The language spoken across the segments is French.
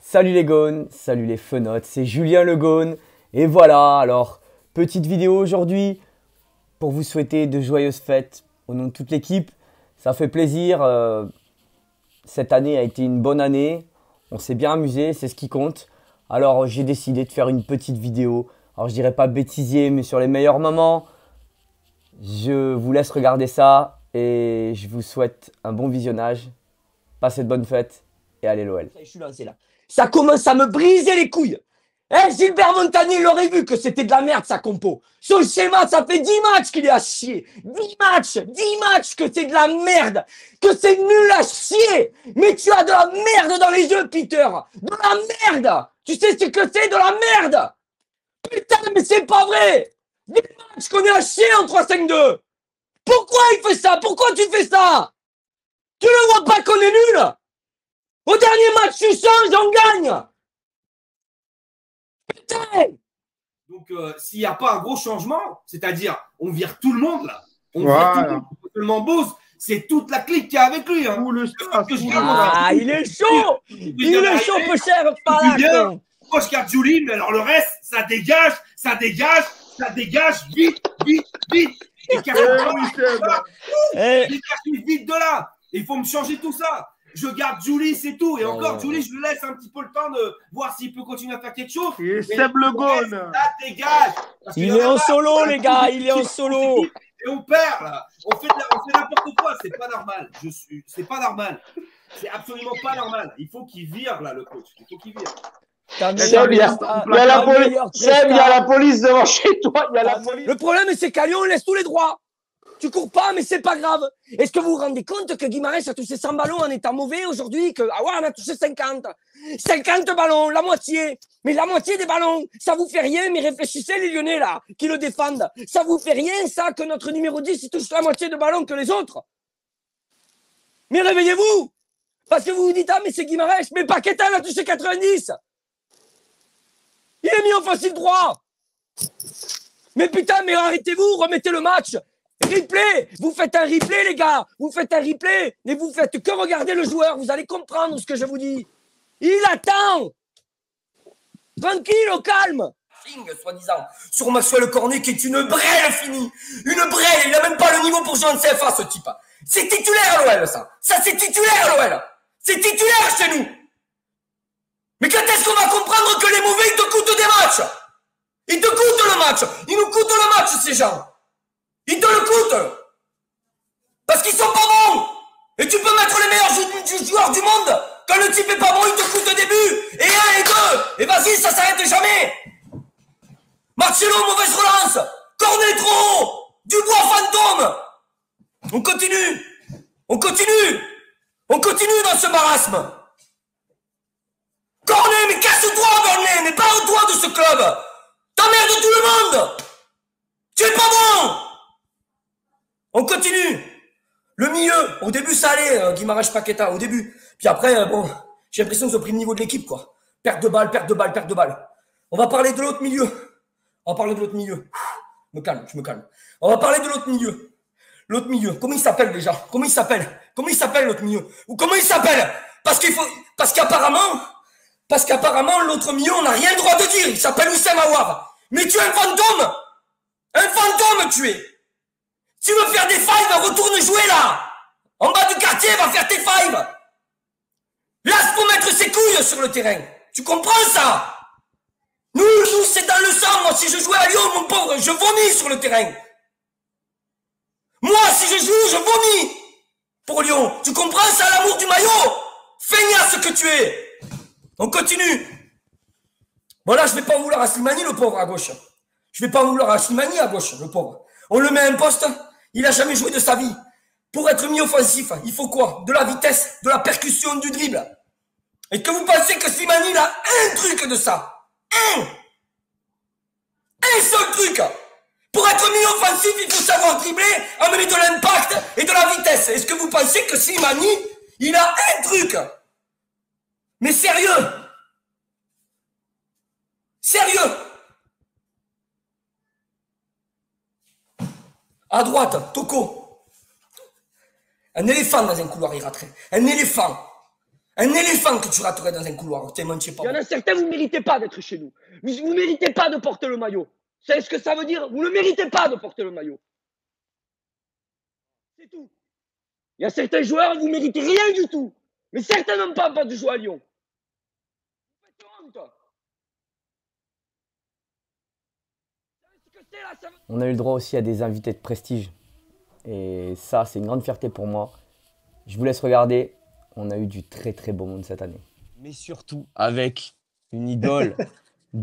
Salut les gones, salut les fenotes, c'est Julien le Gone. Et voilà, alors, petite vidéo aujourd'hui pour vous souhaiter de joyeuses fêtes au nom de toute l'équipe. Ça fait plaisir, cette année a été une bonne année, on s'est bien amusé, c'est ce qui compte. Alors j'ai décidé de faire une petite vidéo, alors je dirais pas bêtisier, mais sur les meilleurs moments. Je vous laisse regarder ça et je vous souhaite un bon visionnage. Passez de bonnes fêtes et allez l'OL. Je suis lancé là. Ça commence à me briser les couilles. Gilbert Montagnier, il aurait vu que c'était de la merde sa compo. Son schéma, ça fait 10 matchs qu'il est à chier. 10 matchs que c'est de la merde. Que c'est nul à chier. Mais tu as de la merde dans les yeux, Peter. De la merde. Tu sais ce que c'est de la merde. Putain, mais c'est pas vrai. 10 matchs qu'on est à chier en 3-5-2. Pourquoi il fait ça? Pourquoi tu fais ça? Tu ne vois pas qu'on est nul? Au dernier match, tu changes, on gagne. Putain. Donc, s'il n'y a pas un gros changement, c'est-à-dire on vire tout le monde là, on Voilà. vire tout le monde, pas seulement Bose, c'est toute la clique qui est avec lui. Hein. Tout le staff, que je tout garde, le- Ah, il est chaud. Il est chaud, peu cher, par Tu viens, là. moi je garde Julie, mais alors le reste, ça dégage, vite. Et dégage vite de là. Et il faut me changer tout ça. Je garde Julie, c'est tout. Et encore, Julie, je lui laisse un petit peu le temps de voir s'il peut continuer à faire quelque chose. Et Seb le Gone. Ça dégage. Parce Il qu'il y est en a en marre. solo, les gars, il est en solo. Et on perd là. On fait n'importe quoi. C'est pas normal. C'est pas normal. C'est absolument pas normal. Il faut qu'il vire là, le coach. Il faut qu'il vire. Seb, il y a la police devant chez toi. Il y a la police. Le problème, c'est qu'à Lyon, on laisse tous les droits. Tu cours pas, mais c'est pas grave. Est-ce que vous vous rendez compte que Guimarães a touché 100 ballons en étant mauvais aujourd'hui? On a touché 50. 50 ballons, la moitié. Mais la moitié des ballons, ça vous fait rien, mais réfléchissez les Lyonnais là, qui le défendent. Ça vous fait rien, ça, que notre numéro 10, il touche la moitié de ballons que les autres? Mais réveillez-vous! Parce que vous vous dites, ah, mais c'est Guimarães, mais Paqueta, il a touché 90. Il est mis offensif droit. Mais putain, mais arrêtez-vous, remettez le match. Replay. Vous faites un replay, les gars. Vous faites un replay. Mais vous faites que regarder le joueur. Vous allez comprendre ce que je vous dis. Il attend. Tranquille, au calme. Soi-disant, sur Maxwell Cornet, qui est une brêle finie. Une brêle. Il n'a même pas le niveau pour jouer en CFA, ce type. C'est titulaire à l'OL, ça. Ça, c'est titulaire à l'OL. C'est titulaire chez nous. Mais quand est-ce qu'on va comprendre que les mauvais, ils te coûtent des matchs? Ils te coûtent le match. Ils nous coûtent le match, ces gens. Ils te le coûtent. Parce qu'ils sont pas bons. Et tu peux mettre les meilleurs joueurs du monde. Quand le type est pas bon, il te coûte des buts. Et un et deux. Et vas-y, ça s'arrête jamais. Marcelo, mauvaise relance. Cornet trop haut. Dubois fantôme. On continue. On continue. On continue dans ce marasme. Cornet, mais casse-toi, Cornet. Mais parle-toi de ce club. T'emmerdes tout le monde. Tu es pas bon. On continue. Le milieu, au début ça allait, Guimarães Paqueta, au début. Puis après, bon, j'ai l'impression qu'ils ont pris le niveau de l'équipe, quoi. Perte de balle. On va parler de l'autre milieu. Je me calme. On va parler de l'autre milieu. L'autre milieu, comment il s'appelle déjà? Comment il s'appelle l'autre milieu? Ou comment il s'appelle? Parce qu'apparemment, l'autre milieu, on n'a rien le droit de dire. Il s'appelle Oussem Aouar. Mais tu es un fantôme! Un fantôme, tu es! Tu veux faire des fives, retourne jouer là! En bas du quartier, va faire tes fives! Là, faut mettre ses couilles sur le terrain. Tu comprends ça? Nous, c'est dans le sang. Moi, si je jouais à Lyon, mon pauvre, je vomis sur le terrain. Moi, si je joue, je vomis. Pour Lyon. Tu comprends ça, l'amour du maillot? Feignasse que tu es. On continue. Bon, là, je vais pas en vouloir à Slimani, le pauvre, à gauche. Le pauvre. On le met à un poste. Il a jamais joué de sa vie. Pour être mis offensif, il faut quoi? De la vitesse, de la percussion, du dribble. Et que vous pensez que Slimani, il a un truc de ça? Un seul truc. Pour être mis offensif, il faut savoir dribbler, amener de l'impact et de la vitesse. Est-ce que vous pensez que Slimani, il a un truc? Mais sérieux? À droite, Toko. Un éléphant dans un couloir, il raterait. Un éléphant. Un éléphant que tu raterais dans un couloir. Il y en a certains, vous ne méritez pas d'être chez nous. Vous ne méritez pas de porter le maillot. Vous savez ce que ça veut dire? Vous ne méritez pas de porter le maillot. C'est tout. Il y a certains joueurs, vous ne méritez rien du tout. Mais certainement pas de jouer à Lyon. Vous faites honte. On a eu le droit aussi à des invités de prestige. Et ça, c'est une grande fierté pour moi. Je vous laisse regarder. On a eu du très très beau monde cette année. Mais surtout avec une idole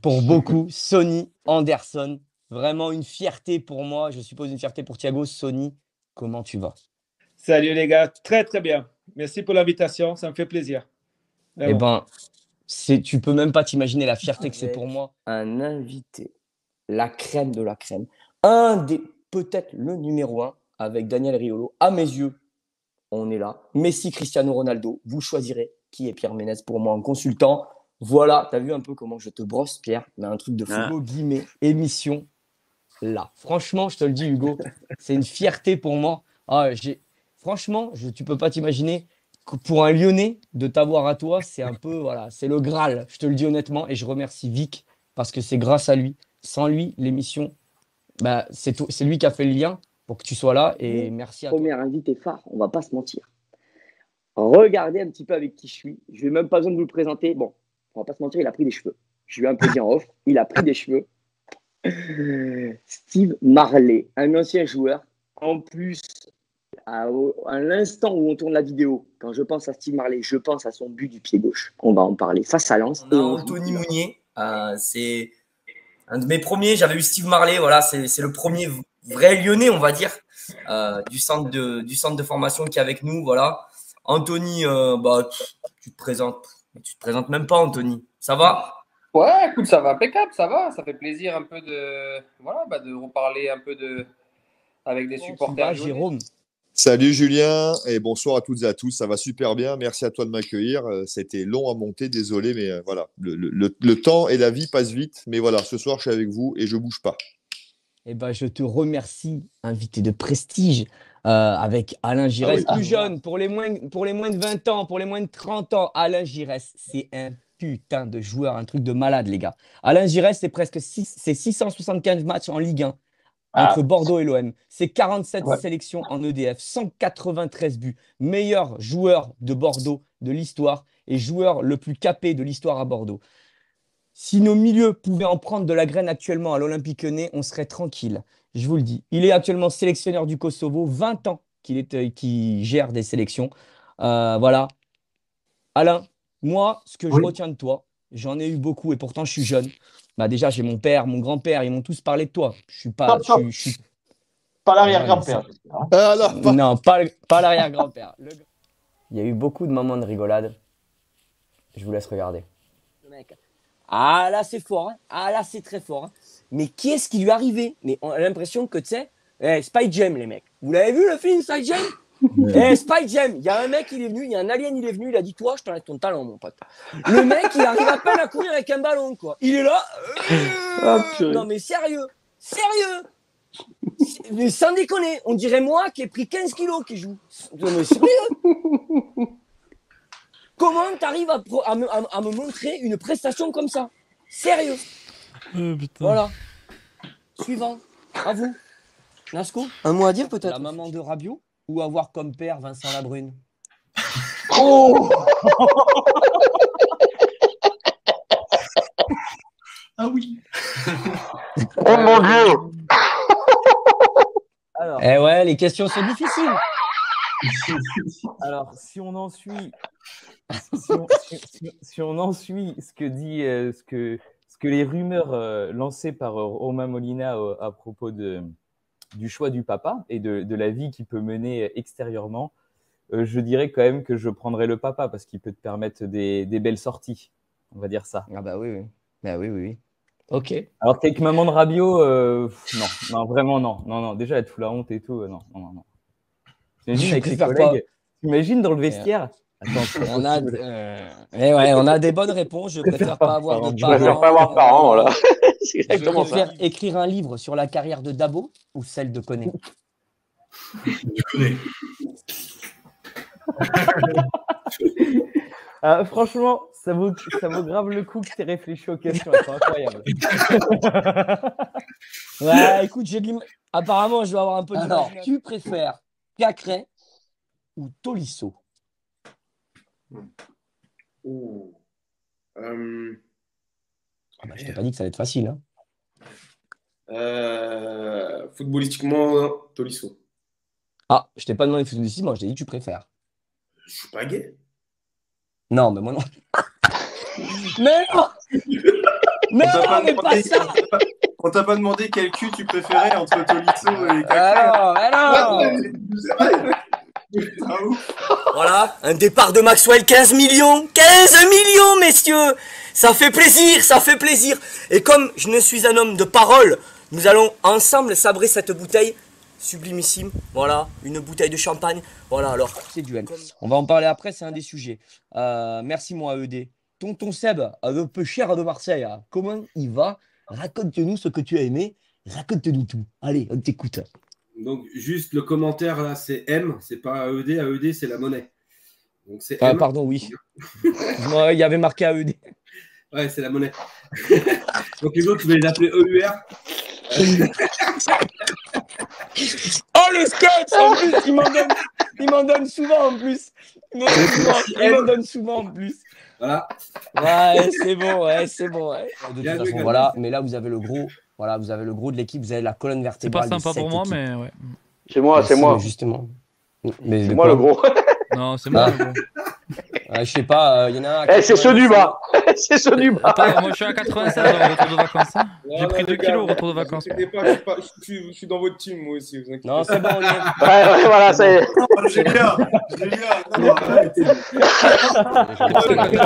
pour beaucoup, Sonny Anderson. Vraiment une fierté pour moi. Je suppose une fierté pour Thiago. Sonny, comment tu vas? Salut les gars, très très bien. Merci pour l'invitation, ça me fait plaisir. Eh ben, tu peux même pas t'imaginer la fierté que c'est pour moi. Un invité, la crème de la crème. Peut-être le numéro 1 avec Daniel Riolo. À mes yeux, on est là. Messi, Cristiano Ronaldo. Vous choisirez qui est Pierre Ménès pour moi en consultant. Voilà, tu as vu un peu comment je te brosse, Pierre. Mais un truc de fou. Hugo Guimet, émission là. Franchement, je te le dis, Hugo, c'est une fierté pour moi. Franchement, tu peux pas t'imaginer que pour un Lyonnais, de t'avoir à toi, c'est un peu, voilà, c'est le Graal. Je te le dis honnêtement et je remercie Vic parce que c'est grâce à lui. Sans lui, l'émission, c'est lui qui a fait le lien pour que tu sois là et merci à toi. Premier invité phare, on va pas se mentir. Regardez un petit peu avec qui je suis. Je n'ai même pas besoin de vous le présenter. Bon, on va pas se mentir, il a pris des cheveux. Je lui ai un peu dit en off, il a pris des cheveux. Steve Marley, un ancien joueur. En plus, à l'instant où on tourne la vidéo, quand je pense à Steve Marley, je pense à son but du pied gauche. On va en parler face à Lens. On a Anthony Mounier. C'est un de mes premiers. J'avais eu Steve Marley. Voilà, c'est le premier vrai Lyonnais, on va dire, du centre de formation qui est avec nous. Voilà. Anthony, tu te présentes même pas, Anthony. Ça va? Ouais, écoute, ça va impeccable, ça va. Ça fait plaisir un peu de reparler un peu avec des supporters. Jérôme. Salut Julien et bonsoir à toutes et à tous. Ça va super bien. Merci à toi de m'accueillir. C'était long à monter, désolé, mais voilà. Le temps et la vie passent vite. Mais voilà, ce soir, je suis avec vous et je bouge pas. Eh ben, je te remercie, invité de prestige, avec Alain Giresse, plus jeune, pour les moins de 20 ans, pour les moins de 30 ans. Alain Giresse, c'est un putain de joueur, un truc de malade, les gars. Alain Giresse, c'est 675 matchs en Ligue 1 entre Bordeaux et l'OM. C'est 47 sélections en EDF, 193 buts. Meilleur joueur de Bordeaux de l'histoire et joueur le plus capé de l'histoire à Bordeaux. Si nos milieux pouvaient en prendre de la graine actuellement à l'Olympique Lyonnais, on serait tranquille. Je vous le dis. Il est actuellement sélectionneur du Kosovo, 20 ans qu'il gère des sélections. Voilà. Alain, moi, ce que je retiens de toi, j'en ai eu beaucoup et pourtant je suis jeune. Déjà, j'ai mon père, mon grand-père, ils m'ont tous parlé de toi. Je suis pas. Pas l'arrière-grand-père. Non, pas l'arrière-grand-père. Il y a eu beaucoup de moments de rigolade. Je vous laisse regarder. Le mec. Ah là, c'est fort. Hein. Ah là, c'est très fort. Hein. Mais qu'est-ce qui lui est arrivé? Mais on a l'impression que, tu sais, Spy Jam, les mecs. Vous l'avez vu, le film Spy Jam? Spy Jam, il y a un mec, il est venu, il y a un alien, il est venu, il a dit, toi, je t'enlève ton talent, mon pote. Le mec, il arrive à peine à courir avec un ballon, quoi. Il est là. Non, mais sérieux. Mais sans déconner, on dirait moi qui ai pris 15 kilos qui joue. Non, mais sérieux. Comment t'arrives à me montrer une prestation comme ça? Sérieux. Voilà. Suivant. À vous. Nasco, un mot à dire peut-être? La maman de Rabiot ou avoir comme père Vincent Labrune? Oh Ah oui. Oh mon Dieu. Alors, ouais, les questions sont difficiles. Alors, si on en suit ce que dit, ce que les rumeurs lancées par Romain Molina à propos du choix du papa et de la vie qu'il peut mener extérieurement, je dirais quand même que je prendrais le papa parce qu'il peut te permettre des belles sorties, on va dire ça. Ah bah oui. Bah oui. Ok. Alors qu'avec maman de Rabiot, non, vraiment non. Déjà, elle te fout la honte et tout, non. T'imagines avec ses collègues, t'imagines dans le vestiaire. Attends, on a des bonnes réponses. Je préfère pas avoir de parents. Je préfère pas avoir de parents, voilà. C'est exactement ça. Je préfère écrire un livre sur la carrière de Dabo ou celle de Koné. Je connais. Franchement, ça vaut grave le coup que tu aies réfléchi aux questions. Elles sont incroyables. Ouais, écoute, apparemment, je vais avoir un peu de. Alors, tu préfères Cacré ou Tolisso? Oh. Je t'ai pas dit que ça allait être facile. Hein. Footballistiquement, Tolisso. Ah, je t'ai pas demandé footballistiquement, je t'ai dit que tu préfères. Je suis pas gay. Non, mais moi non. Mais non. Mais non, mais pas ça. On t'a pas demandé quel cul tu préférais entre Tolisso et Cacré. Alors. Voilà, un départ de Maxwell, 15 millions. 15 millions, messieurs. Ça fait plaisir, ça fait plaisir. Et comme je ne suis un homme de parole, nous allons ensemble sabrer cette bouteille sublimissime. Voilà, une bouteille de champagne. Voilà, alors. C'est duel. On va en parler après, c'est un des sujets. Merci, moi, ED. Tonton Seb, un peu cher de Marseille, hein. Comment il va? Raconte-nous ce que tu as aimé. Raconte-nous tout. Allez, on t'écoute. Donc, juste le commentaire là, c'est M, c'est pas AED. AED, c'est la monnaie. Donc, c'est M. Pardon, oui. Il y avait marqué AED. Ouais, c'est la monnaie. Donc, les autres, je vais les appeler EUR. Oh, le sketch! En plus, il m'en donne souvent en plus. Il m'en donne souvent en plus. Voilà. Ouais, c'est bon, ouais, c'est bon. Ouais. De toute façon, voilà. Mais là, vous avez le gros. Voilà, vous avez le gros de l'équipe. Vous avez la colonne vertébrale. C'est pas sympa pour moi, équipes. mais ouais. C'est moi, c'est moi. Justement. C'est moi le gros. Non, c'est moi le gros. Je sais pas, il y en a un. C'est ceux du bas. C'est ceux du bas. Attends, moi je suis à 96 au retour de vacances. Hein. J'ai pris 2 kilos au retour de vacances. Je suis dans votre team, moi aussi. Vous non, c'est bon, on y est. Ouais, voilà, c'est. Julien. Non, arrêtez. Des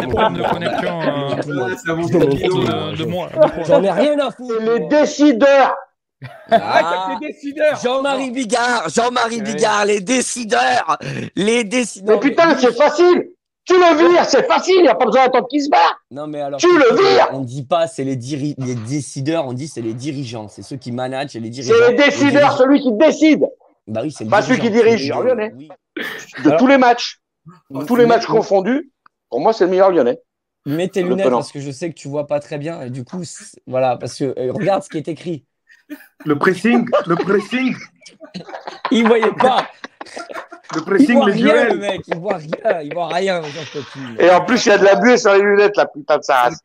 problèmes de connexion de moi. J'en ai rien à foutre. Les décideurs. Les décideurs. Jean-Marie Bigard, les décideurs. Les décideurs. Mais putain, c'est facile. Tu le vires, c'est facile. Il n'y a pas besoin d'attendre qu'il se barre. Non, mais alors. Tu le vires. On ne dit pas c'est les décideurs, on dit c'est les dirigeants. C'est ceux qui managent et les dirigeants. C'est les décideurs, celui qui décide. Bah oui, c'est pas celui qui dirige. Le meilleur lyonnais. Oui. Tous les matchs. Tous les matchs confondus. Pour moi, c'est le meilleur lyonnais. Mets tes lunettes parce que je sais que tu vois pas très bien. Et du coup, voilà, parce que regarde ce qui est écrit. Le pressing. Il voyait pas. Le pressing, les duels. Le mec, il voit rien. Et en plus, il y a de la buée sur les lunettes, la putain de sa race.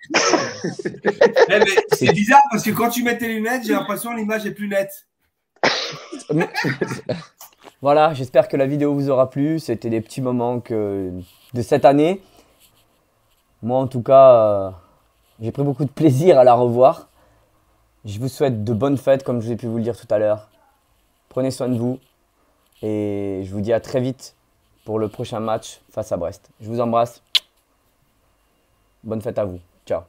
C'est bizarre parce que quand tu mets tes lunettes, j'ai l'impression que l'image est plus nette. Voilà, j'espère que la vidéo vous aura plu. C'était des petits moments de cette année. Moi, en tout cas, j'ai pris beaucoup de plaisir à la revoir. Je vous souhaite de bonnes fêtes, comme je vous ai pu vous le dire tout à l'heure. Prenez soin de vous. Et je vous dis à très vite pour le prochain match face à Brest. Je vous embrasse. Bonne fête à vous. Ciao.